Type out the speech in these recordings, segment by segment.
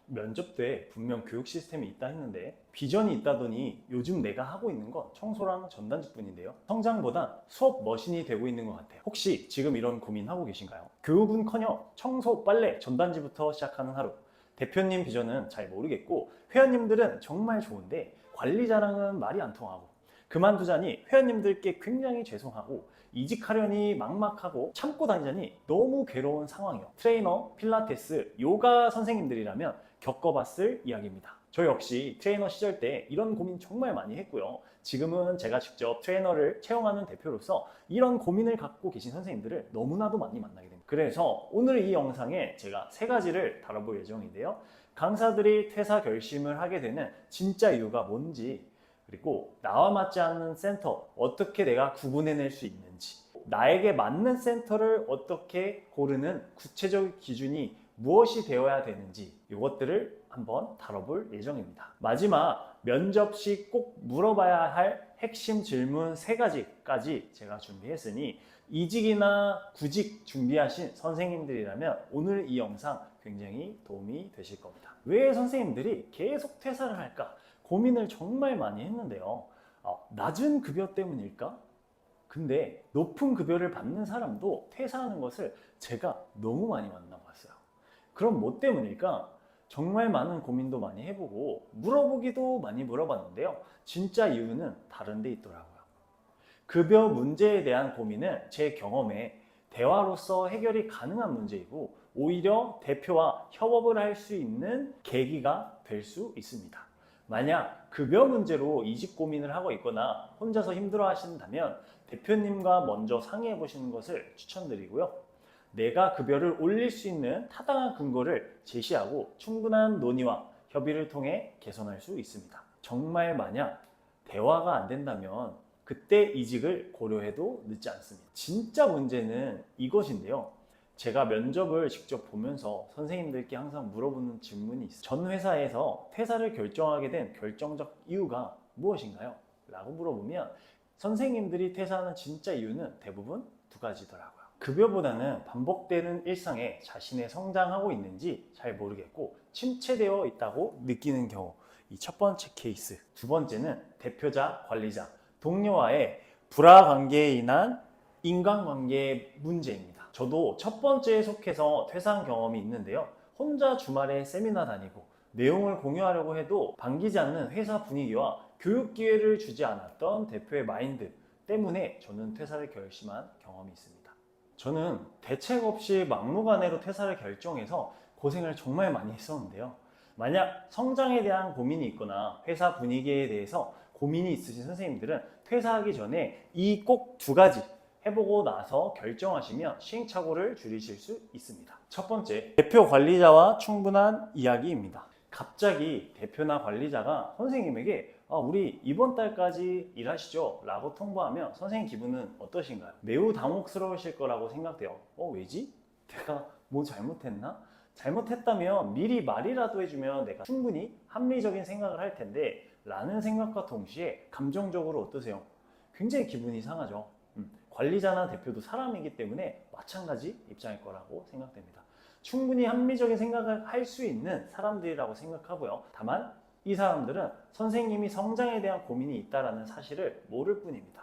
면접 때 분명 교육 시스템이 있다 했는데 비전이 있다더니 요즘 내가 하고 있는 건 청소랑 전단지뿐인데요. 성장보다 수업 머신이 되고 있는 것 같아요. 혹시 지금 이런 고민하고 계신가요? 교육은커녕 청소, 빨래, 전단지부터 시작하는 하루. 대표님 비전은 잘 모르겠고 회원님들은 정말 좋은데 관리자랑은 말이 안 통하고 그만두자니 회원님들께 굉장히 죄송하고 이직하려니 막막하고 참고 다니자니 너무 괴로운 상황이요. 트레이너, 필라테스, 요가 선생님들이라면 겪어봤을 이야기입니다. 저 역시 트레이너 시절 때 이런 고민 정말 많이 했고요. 지금은 제가 직접 트레이너를 채용하는 대표로서 이런 고민을 갖고 계신 선생님들을 너무나도 많이 만나게 됩니다. 그래서 오늘 이 영상에 제가 3가지를 다뤄볼 예정인데요. 강사들이 퇴사 결심을 하게 되는 진짜 이유가 뭔지, 그리고 나와 맞지 않는 센터 어떻게 내가 구분해낼 수 있는지, 나에게 맞는 센터를 어떻게 고르는 구체적 기준이 무엇이 되어야 되는지 이것들을 한번 다뤄볼 예정입니다. 마지막 면접 시 꼭 물어봐야 할 핵심 질문 3가지까지 제가 준비했으니 이직이나 구직 준비하신 선생님들이라면 오늘 이 영상 굉장히 도움이 되실 겁니다. 왜 선생님들이 계속 퇴사를 할까? 고민을 정말 많이 했는데요. 낮은 급여 때문일까? 근데 높은 급여를 받는 사람도 퇴사하는 것을 제가 너무 많이 만나봤어요. 그럼 뭐 때문일까? 정말 많은 고민도 많이 해보고 물어보기도 많이 물어봤는데요. 진짜 이유는 다른 데 있더라고요. 급여 문제에 대한 고민은 제 경험에 대화로서 해결이 가능한 문제이고 오히려 대표와 협업을 할 수 있는 계기가 될 수 있습니다. 만약 급여 문제로 이직 고민을 하고 있거나 혼자서 힘들어 하신다면 대표님과 먼저 상의해 보시는 것을 추천드리고요. 내가 급여를 올릴 수 있는 타당한 근거를 제시하고 충분한 논의와 협의를 통해 개선할 수 있습니다. 정말 만약 대화가 안 된다면 그때 이직을 고려해도 늦지 않습니다. 진짜 문제는 이것인데요. 제가 면접을 직접 보면서 선생님들께 항상 물어보는 질문이 있어요. 전 회사에서 퇴사를 결정하게 된 결정적 이유가 무엇인가요? 라고 물어보면 선생님들이 퇴사하는 진짜 이유는 대부분 2가지더라고요. 급여보다는 반복되는 일상에 자신의 성장하고 있는지 잘 모르겠고 침체되어 있다고 느끼는 경우, 이 첫 번째 케이스. 2번째는 대표자, 관리자, 동료와의 불화관계에 인한 인간관계 문제입니다. 저도 첫 번째에 속해서 퇴사한 경험이 있는데요. 혼자 주말에 세미나 다니고 내용을 공유하려고 해도 반기지 않는 회사 분위기와 교육 기회를 주지 않았던 대표의 마인드 때문에 저는 퇴사를 결심한 경험이 있습니다. 저는 대책 없이 막무가내로 퇴사를 결정해서 고생을 정말 많이 했었는데요. 만약 성장에 대한 고민이 있거나 회사 분위기에 대해서 고민이 있으신 선생님들은 퇴사하기 전에 이 꼭 2가지 해보고 나서 결정하시면 시행착오를 줄이실 수 있습니다. 첫 번째, 대표 관리자와 충분한 이야기입니다. 갑자기 대표나 관리자가 선생님에게 우리 이번 달까지 일하시죠? 라고 통보하면 선생님 기분은 어떠신가요? 매우 당혹스러우실 거라고 생각돼요. 왜지? 내가 뭐 잘못했나? 잘못했다면 미리 말이라도 해주면 내가 충분히 합리적인 생각을 할 텐데 라는 생각과 동시에 감정적으로 어떠세요? 굉장히 기분이 상하죠. 관리자나 대표도 사람이기 때문에 마찬가지 입장일 거라고 생각됩니다. 충분히 합리적인 생각을 할 수 있는 사람들이라고 생각하고요. 다만 이 사람들은 선생님이 성장에 대한 고민이 있다는 사실을 모를 뿐입니다.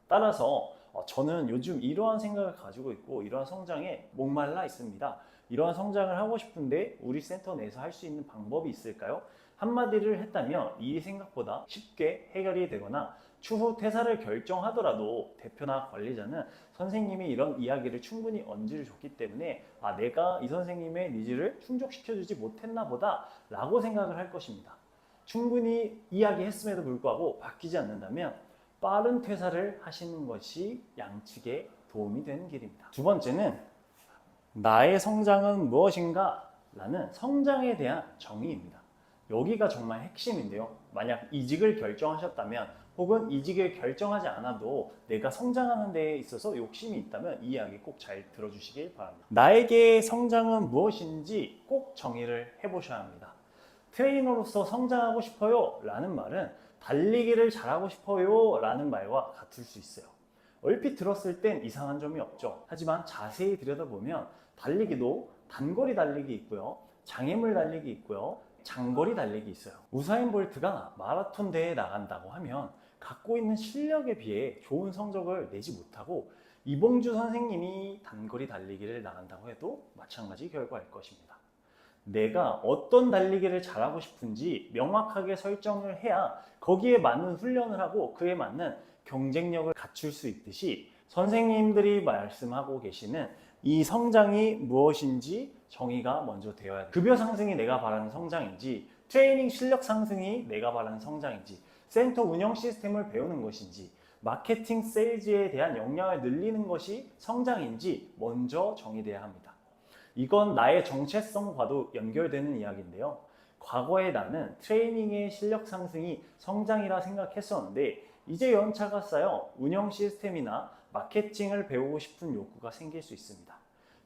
따라서 저는 요즘 이러한 생각을 가지고 있고 이러한 성장에 목말라 있습니다. 이러한 성장을 하고 싶은데 우리 센터 내에서 할 수 있는 방법이 있을까요? 한마디를 했다면 이 생각보다 쉽게 해결이 되거나 추후 퇴사를 결정하더라도 대표나 관리자는 선생님이 이런 이야기를 충분히 언지를 줬기 때문에 내가 이 선생님의 니즈를 충족시켜주지 못했나 보다 라고 생각을 할 것입니다. 충분히 이야기했음에도 불구하고 바뀌지 않는다면 빠른 퇴사를 하시는 것이 양측에 도움이 되는 길입니다. 2번째는 나의 성장은 무엇인가? 라는 성장에 대한 정의입니다. 여기가 정말 핵심인데요. 만약 이직을 결정하셨다면 혹은 이직을 결정하지 않아도 내가 성장하는 데에 있어서 욕심이 있다면 이 이야기 꼭 잘 들어주시길 바랍니다. 나에게 성장은 무엇인지 꼭 정의를 해보셔야 합니다. 트레이너로서 성장하고 싶어요 라는 말은 달리기를 잘하고 싶어요 라는 말과 같을 수 있어요. 얼핏 들었을 땐 이상한 점이 없죠. 하지만 자세히 들여다보면 달리기도 단거리 달리기 있고요. 장애물 달리기 있고요. 장거리 달리기 있어요. 우사인 볼트가 마라톤 대회에 나간다고 하면 갖고 있는 실력에 비해 좋은 성적을 내지 못하고 이봉주 선생님이 단거리 달리기를 나간다고 해도 마찬가지 결과일 것입니다. 내가 어떤 달리기를 잘하고 싶은지 명확하게 설정을 해야 거기에 맞는 훈련을 하고 그에 맞는 경쟁력을 갖출 수 있듯이 선생님들이 말씀하고 계시는 이 성장이 무엇인지 정의가 먼저 되어야 돼요. 급여 상승이 내가 바라는 성장인지, 트레이닝 실력 상승이 내가 바라는 성장인지, 센터 운영 시스템을 배우는 것인지, 마케팅 세일즈에 대한 역량을 늘리는 것이 성장인지 먼저 정의돼야 합니다. 이건 나의 정체성과도 연결되는 이야기인데요. 과거에 나는 트레이닝의 실력 상승이 성장이라 생각했었는데 이제 연차가 쌓여 운영 시스템이나 마케팅을 배우고 싶은 욕구가 생길 수 있습니다.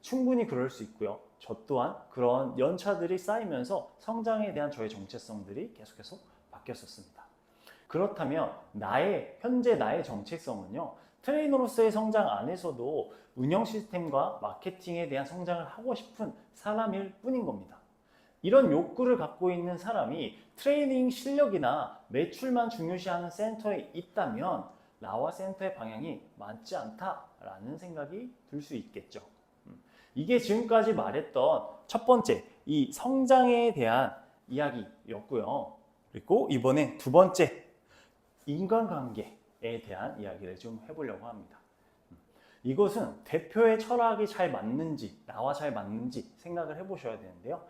충분히 그럴 수 있고요. 저 또한 그런 연차들이 쌓이면서 성장에 대한 저의 정체성들이 계속해서 바뀌었었습니다. 그렇다면 현재 나의 정체성은요, 트레이너로서의 성장 안에서도 운영 시스템과 마케팅에 대한 성장을 하고 싶은 사람일 뿐인 겁니다. 이런 욕구를 갖고 있는 사람이 트레이닝 실력이나 매출만 중요시하는 센터에 있다면 나와 센터의 방향이 맞지 않다라는 생각이 들 수 있겠죠. 이게 지금까지 말했던 첫 번째, 이 성장에 대한 이야기였고요. 그리고 이번에 두 번째, 인간관계에 대한 이야기를 좀 해보려고 합니다. 이것은 대표의 철학이 잘 맞는지, 나와 잘 맞는지 생각을 해보셔야 되는데요.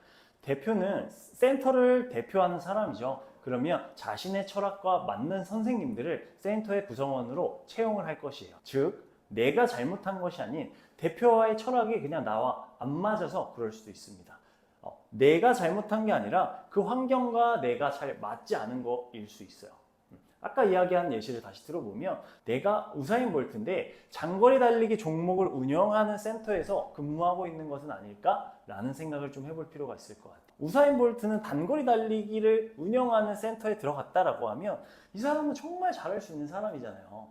대표는 센터를 대표하는 사람이죠. 그러면 자신의 철학과 맞는 선생님들을 센터의 구성원으로 채용을 할 것이에요. 즉, 내가 잘못한 것이 아닌 대표와의 철학이 그냥 나와 안 맞아서 그럴 수도 있습니다. 내가 잘못한 게 아니라 그 환경과 내가 잘 맞지 않은 거일 수 있어요. 아까 이야기한 예시를 다시 들어보면 내가 우사인 볼트인데 장거리 달리기 종목을 운영하는 센터에서 근무하고 있는 것은 아닐까라는 생각을 좀 해볼 필요가 있을 것 같아요. 우사인 볼트는 단거리 달리기를 운영하는 센터에 들어갔다라고 하면 이 사람은 정말 잘할 수 있는 사람이잖아요.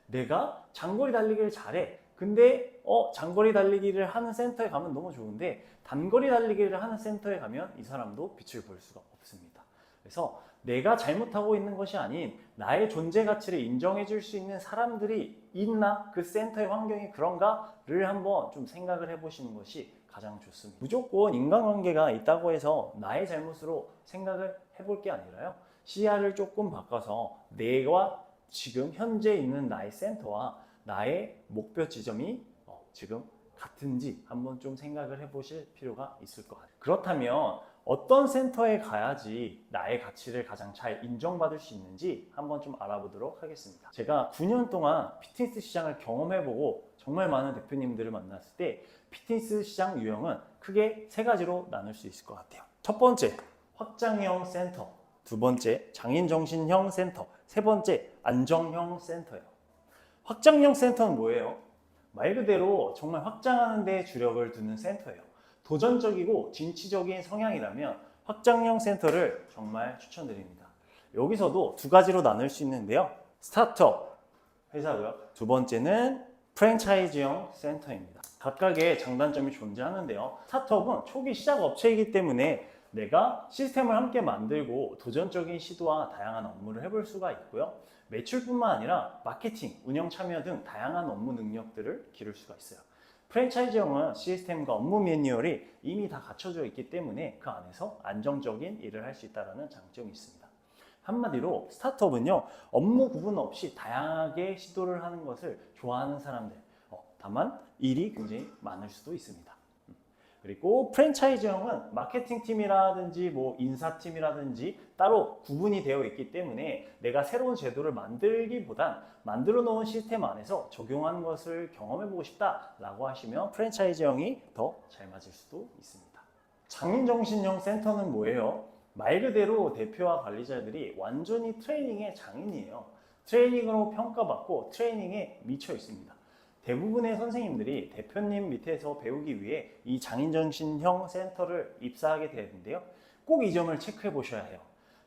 내가 장거리 달리기를 잘해. 근데 장거리 달리기를 하는 센터에 가면 너무 좋은데 단거리 달리기를 하는 센터에 가면 이 사람도 빛을 볼 수가 없습니다. 그래서 내가 잘못하고 있는 것이 아닌 나의 존재 가치를 인정해 줄 수 있는 사람들이 있나? 그 센터의 환경이 그런가를 한번 좀 생각을 해보시는 것이 가장 좋습니다. 무조건 인간관계가 있다고 해서 나의 잘못으로 생각을 해볼 게 아니라요. 시야를 조금 바꿔서 내가 지금 현재 있는 나의 센터와 나의 목표 지점이 지금 같은지 한번 좀 생각을 해보실 필요가 있을 것 같아요. 그렇다면 어떤 센터에 가야지 나의 가치를 가장 잘 인정받을 수 있는지 한번 좀 알아보도록 하겠습니다. 제가 9년 동안 피트니스 시장을 경험해보고 정말 많은 대표님들을 만났을 때 피트니스 시장 유형은 크게 세 가지로 나눌 수 있을 것 같아요. 첫 번째, 확장형 센터. 두 번째, 장인정신형 센터. 세 번째, 안정형 센터예요. 확장형 센터는 뭐예요? 말 그대로 정말 확장하는 데 주력을 두는 센터예요. 도전적이고 진취적인 성향이라면 확장형 센터를 정말 추천드립니다. 여기서도 두 가지로 나눌 수 있는데요. 스타트업 회사고요. 두 번째는 프랜차이즈형 센터입니다. 각각의 장단점이 존재하는데요. 스타트업은 초기 시작 업체이기 때문에 내가 시스템을 함께 만들고 도전적인 시도와 다양한 업무를 해볼 수가 있고요. 매출뿐만 아니라 마케팅, 운영 참여 등 다양한 업무 능력들을 기를 수가 있어요. 프랜차이즈형은 시스템과 업무 매뉴얼이 이미 다 갖춰져 있기 때문에 그 안에서 안정적인 일을 할 수 있다는 장점이 있습니다. 한마디로 스타트업은요, 업무 구분 없이 다양하게 시도를 하는 것을 좋아하는 사람들, 다만 일이 굉장히 많을 수도 있습니다. 그리고 프랜차이즈형은 마케팅 팀이라든지 인사팀이라든지 따로 구분이 되어 있기 때문에 내가 새로운 제도를 만들기보단 만들어 놓은 시스템 안에서 적용하는 것을 경험해 보고 싶다라고 하시면 프랜차이즈형이 더 잘 맞을 수도 있습니다. 장인정신형 센터는 뭐예요? 말 그대로 대표와 관리자들이 완전히 트레이닝의 장인이에요. 트레이닝으로 평가받고 트레이닝에 미쳐 있습니다. 대부분의 선생님들이 대표님 밑에서 배우기 위해 이 장인정신형 센터를 입사하게 되는데요. 꼭 이 점을 체크해 보셔야 해요.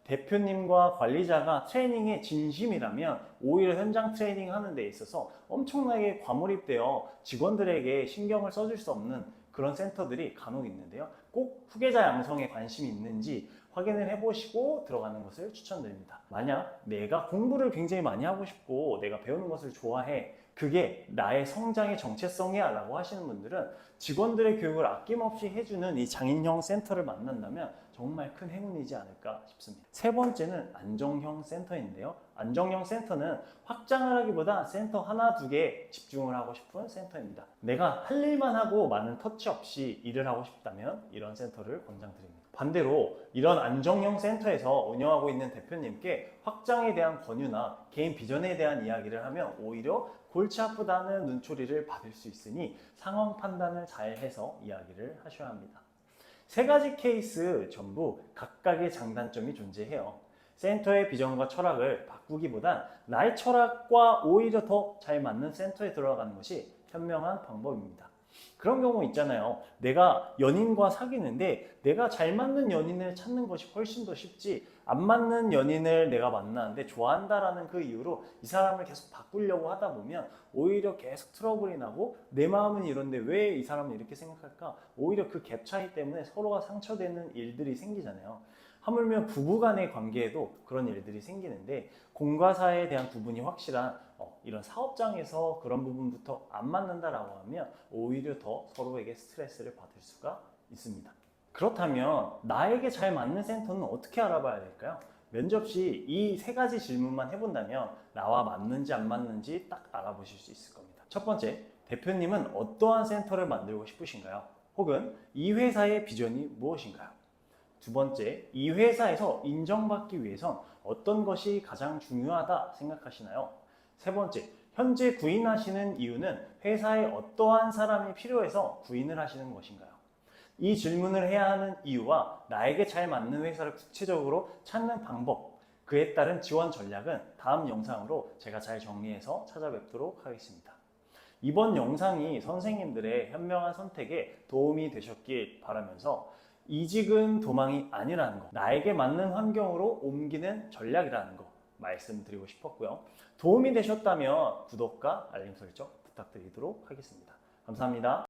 대표님과 관리자가 트레이닝에 진심이라면 오히려 현장 트레이닝 하는 데 있어서 엄청나게 과몰입되어 직원들에게 신경을 써줄 수 없는 그런 센터들이 간혹 있는데요. 꼭 후계자 양성에 관심이 있는지 확인을 해보시고 들어가는 것을 추천드립니다. 만약 내가 공부를 굉장히 많이 하고 싶고 내가 배우는 것을 좋아해, 그게 나의 성장의 정체성이야 라고 하시는 분들은 직원들의 교육을 아낌없이 해주는 이 장인형 센터를 만난다면 정말 큰 행운이지 않을까 싶습니다. 세 번째는 안정형 센터인데요. 안정형 센터는 확장을 하기보다 센터 하나, 두 개에 집중을 하고 싶은 센터입니다. 내가 할 일만 하고 많은 터치 없이 일을 하고 싶다면 이런 센터를 권장드립니다. 반대로 이런 안정형 센터에서 운영하고 있는 대표님께 확장에 대한 권유나 개인 비전에 대한 이야기를 하면 오히려 골치 아프다는 눈초리를 받을 수 있으니 상황 판단을 잘 해서 이야기를 하셔야 합니다. 세 가지 케이스 전부 각각의 장단점이 존재해요. 센터의 비전과 철학을 바꾸기보단 나의 철학과 오히려 더 잘 맞는 센터에 들어가는 것이 현명한 방법입니다. 그런 경우 있잖아요. 내가 연인과 사귀는데 내가 잘 맞는 연인을 찾는 것이 훨씬 더 쉽지, 안 맞는 연인을 내가 만나는데 좋아한다라는 그 이유로 이 사람을 계속 바꾸려고 하다 보면 오히려 계속 트러블이 나고 내 마음은 이런데 왜 이 사람은 이렇게 생각할까? 오히려 그 갭 차이 때문에 서로가 상처되는 일들이 생기잖아요. 하물며 부부간의 관계에도 그런 일들이 생기는데 공과 사에 대한 구분이 확실한 이런 사업장에서 그런 부분부터 안 맞는다라고 하면 오히려 더 서로에게 스트레스를 받을 수가 있습니다. 그렇다면 나에게 잘 맞는 센터는 어떻게 알아봐야 될까요? 면접 시 이 세 가지 질문만 해본다면 나와 맞는지 안 맞는지 딱 알아보실 수 있을 겁니다. 첫 번째, 대표님은 어떠한 센터를 만들고 싶으신가요? 혹은 이 회사의 비전이 무엇인가요? 두 번째, 이 회사에서 인정받기 위해선 어떤 것이 가장 중요하다 생각하시나요? 세 번째, 현재 구인하시는 이유는 회사에 어떠한 사람이 필요해서 구인을 하시는 것인가요? 이 질문을 해야 하는 이유와 나에게 잘 맞는 회사를 구체적으로 찾는 방법, 그에 따른 지원 전략은 다음 영상으로 제가 잘 정리해서 찾아뵙도록 하겠습니다. 이번 영상이 선생님들의 현명한 선택에 도움이 되셨길 바라면서 이직은 도망이 아니라는 거, 나에게 맞는 환경으로 옮기는 전략이라는 거 말씀드리고 싶었고요. 도움이 되셨다면 구독과 알림 설정 부탁드리도록 하겠습니다. 감사합니다.